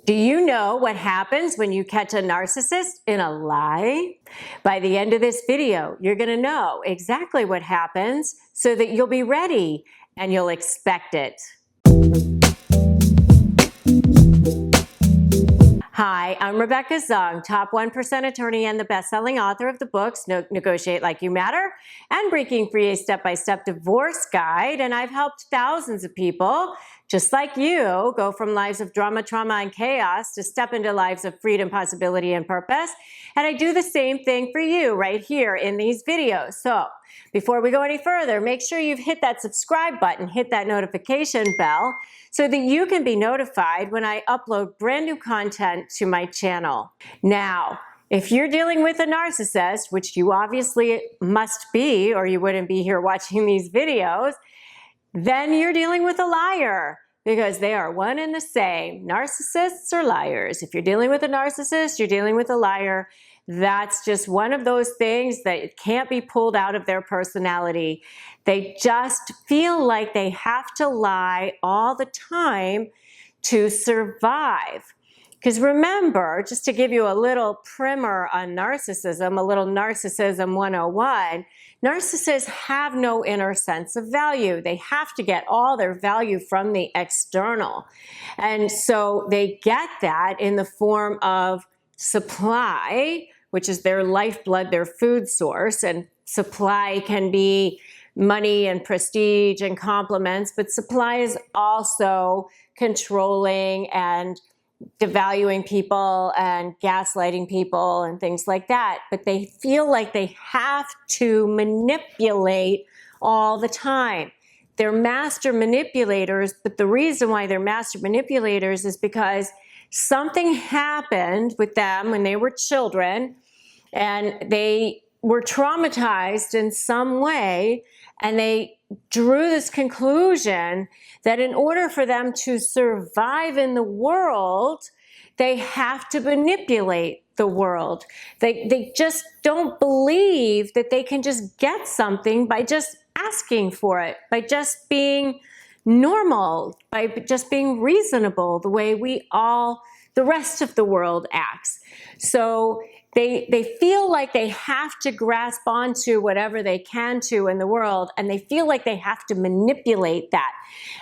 Do you know what happens when you catch a narcissist in a lie? By the end of this video, you're going to know exactly what happens so that you'll be ready and you'll expect it. Hi, I'm Rebecca Zung, top 1% attorney and the best-selling author of the books Negotiate Like You Matter and Breaking Free, a Step-by-Step Divorce Guide. And I've helped thousands of people, just like you, go from lives of drama, trauma, and chaos to step into lives of freedom, possibility, and purpose. And I do the same thing for you right here in these videos. So before we go any further, make sure you've hit that subscribe button, hit that notification bell, so that you can be notified when I upload brand new content to my channel. Now, if you're dealing with a narcissist, which you obviously must be, or you wouldn't be here watching these videos, then you're dealing with a liar, because they are one and the same. Narcissists are liars. If you're dealing with a narcissist, you're dealing with a liar. That's just one of those things that can't be pulled out of their personality. They just feel like they have to lie all the time to survive. Because remember, just to give you a little primer on narcissism, a little Narcissism 101, narcissists have no inner sense of value. They have to get all their value from the external. And so they get that in the form of supply, which is their lifeblood, their food source. And supply can be money and prestige and compliments, but supply is also controlling and devaluing people and gaslighting people and things like that. But they feel like they have to manipulate all the time. They're master manipulators, but the reason why they're master manipulators is because something happened with them when they were children and they were traumatized in some way, and they drew this conclusion that in order for them to survive in the world, they have to manipulate the world. They just don't believe that they can just get something by just asking for it, by just being normal, by just being reasonable the way the rest of the world acts. So they feel like they have to grasp onto whatever they can to in the world, and they feel like they have to manipulate that.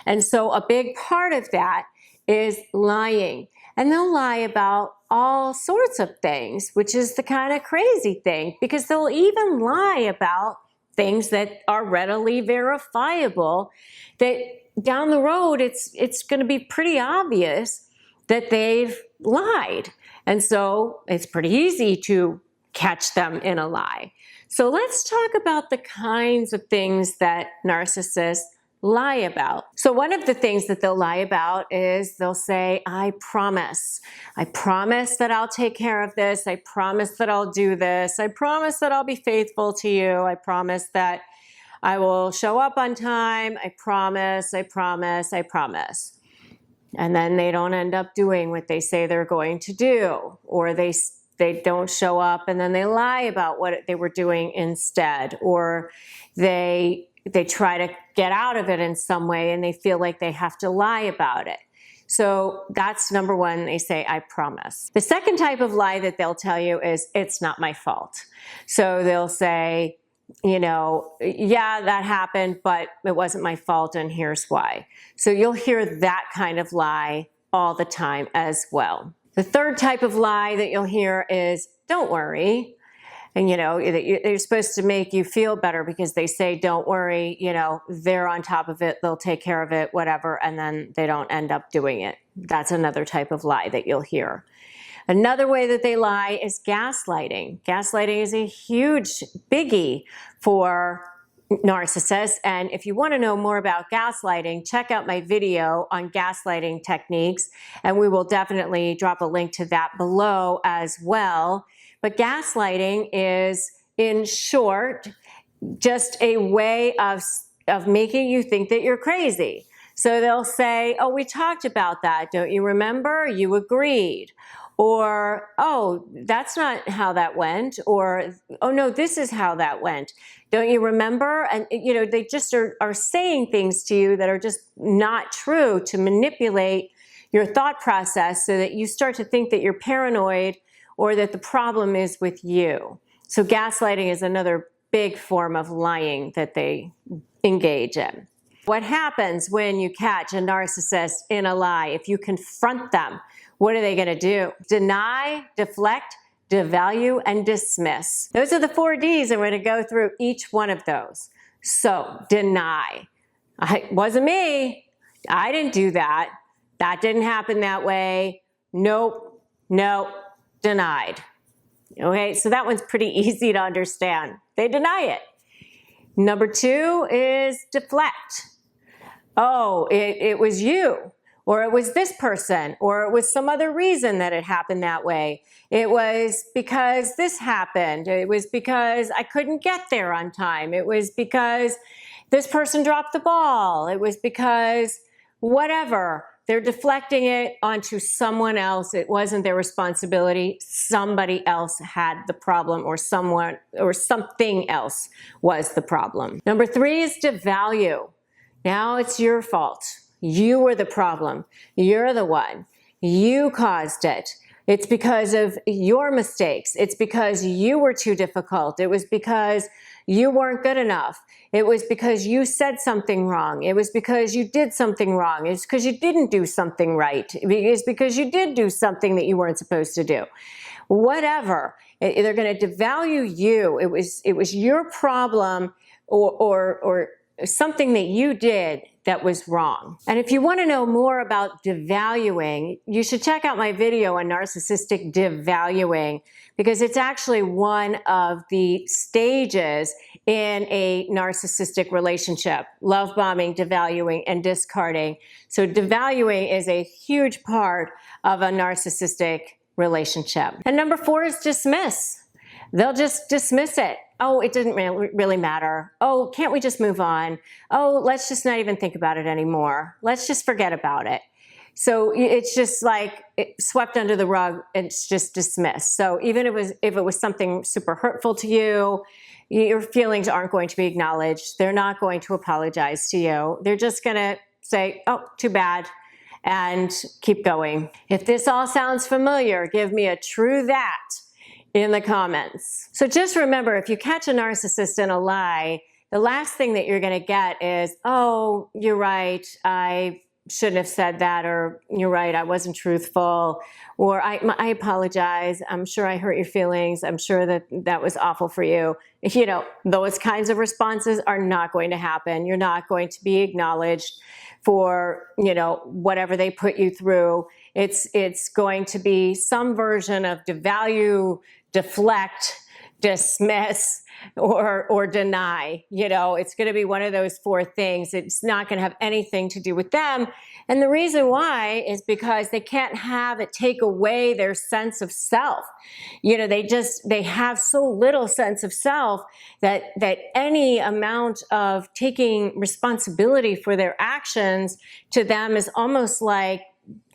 And so a big part of that is lying. And they'll lie about all sorts of things, which is the kind of crazy thing, because they'll even lie about things that are readily verifiable, that down the road it's going to be pretty obvious that they've lied. And so it's pretty easy to catch them in a lie. So let's talk about the kinds of things that narcissists lie about. So one of the things that they'll lie about is they'll say, I promise that I'll take care of this. I promise that I'll do this. I promise that I'll be faithful to you. I promise that I will show up on time. I promise. And then they don't end up doing what they say they're going to do, or they don't show up and then they lie about what they were doing instead, or they try to get out of it in some way and they feel like they have to lie about it. So that's number one. They say, I promise. The second type of lie that they'll tell you is, it's not my fault. So they'll say, you know, yeah, that happened, but it wasn't my fault, and here's why. So you'll hear that kind of lie all the time as well. The third type of lie that you'll hear is, don't worry. And, you know, they're supposed to make you feel better because they say, don't worry, you know, they're on top of it, they'll take care of it, whatever, and then they don't end up doing it. That's another type of lie that you'll hear. Another way that they lie is gaslighting. Gaslighting is a huge biggie for narcissists. And if you want to know more about gaslighting, check out my video on gaslighting techniques. And we will definitely drop a link to that below as well. But gaslighting is, in short, just a way of making you think that you're crazy. So they'll say, oh, we talked about that. Don't you remember? You agreed. Or, oh, that's not how that went. Or, oh, no, this is how that went. Don't you remember? And, you know, they just are saying things to you that are just not true to manipulate your thought process so that you start to think that you're paranoid or that the problem is with you. So gaslighting is another big form of lying that they engage in. What happens when you catch a narcissist in a lie? If you confront them, what are they going to do? Deny, deflect, devalue, and dismiss. Those are the 4 Ds, and we're going to go through each one of those. So, deny. It wasn't me. I didn't do that. That didn't happen that way. Nope. Denied. Okay, so that one's pretty easy to understand. They deny it. Number 2 is deflect. Oh, it was you, or it was this person, or it was some other reason that it happened that way. It was because this happened. It was because I couldn't get there on time. It was because this person dropped the ball. It was because whatever. They're deflecting it onto someone else. It wasn't their responsibility. Somebody else had the problem, or someone or something else was the problem. Number 3 is devalue. Now it's your fault. You were the problem. You're the one. You caused it. It's because of your mistakes. It's because you were too difficult. It was because you weren't good enough. It was because you said something wrong. It was because you did something wrong. It's because you didn't do something right. It's because you did do something that you weren't supposed to do. Whatever. They're going to devalue you. It was your problem or something that you did that was wrong. And if you want to know more about devaluing, you should check out my video on narcissistic devaluing, because it's actually one of the stages in a narcissistic relationship: love bombing, devaluing, and discarding. So devaluing is a huge part of a narcissistic relationship. And number 4 is dismiss. They'll just dismiss it. Oh, it didn't really matter. Oh, can't we just move on? Oh, let's just not even think about it anymore. Let's just forget about it. So it's just like swept under the rug. It's just dismissed. So even if it was something super hurtful to you, your feelings aren't going to be acknowledged. They're not going to apologize to you. They're just going to say, oh, too bad, and keep going. If this all sounds familiar, give me a true that in the comments. So just remember, if you catch a narcissist in a lie, the last thing that you're going to get is, oh, you're right, I shouldn't have said that, or you're right, I wasn't truthful, or I apologize, I'm sure I hurt your feelings, I'm sure that was awful for you. You know, those kinds of responses are not going to happen. You're not going to be acknowledged for, you know, whatever they put you through. It's going to be some version of devalue, deflect, dismiss, or deny. You know, it's going to be one of those 4 things. It's not going to have anything to do with them. And the reason why is because they can't have it take away their sense of self. You know, they have so little sense of self that any amount of taking responsibility for their actions to them is almost like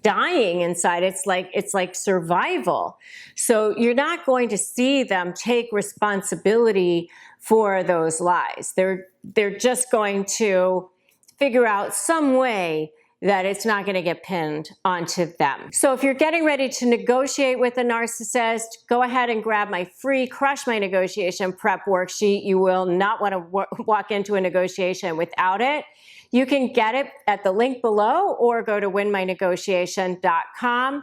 dying inside. It's like survival. So you're not going to see them take responsibility for those lies. They're just going to figure out some way that it's not going to get pinned onto them. So if you're getting ready to negotiate with a narcissist, go ahead and grab my free Crush My Negotiation Prep worksheet. You will not want to walk into a negotiation without it. You can get it at the link below or go to winmynegotiation.com.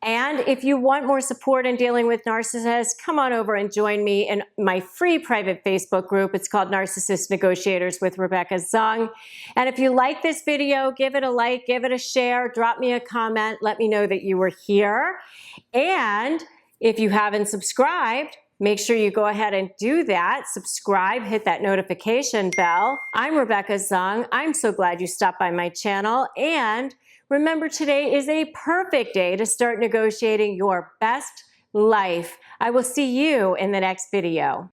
And if you want more support in dealing with narcissists, come on over and join me in my free private Facebook group. It's called Narcissist Negotiators with Rebecca Zung. And if you like this video, give it a like, give it a share, drop me a comment, let me know that you were here. And if you haven't subscribed, make sure you go ahead and do that. Subscribe, hit that notification bell. I'm Rebecca Zung. I'm so glad you stopped by my channel. And remember, today is a perfect day to start negotiating your best life. I will see you in the next video.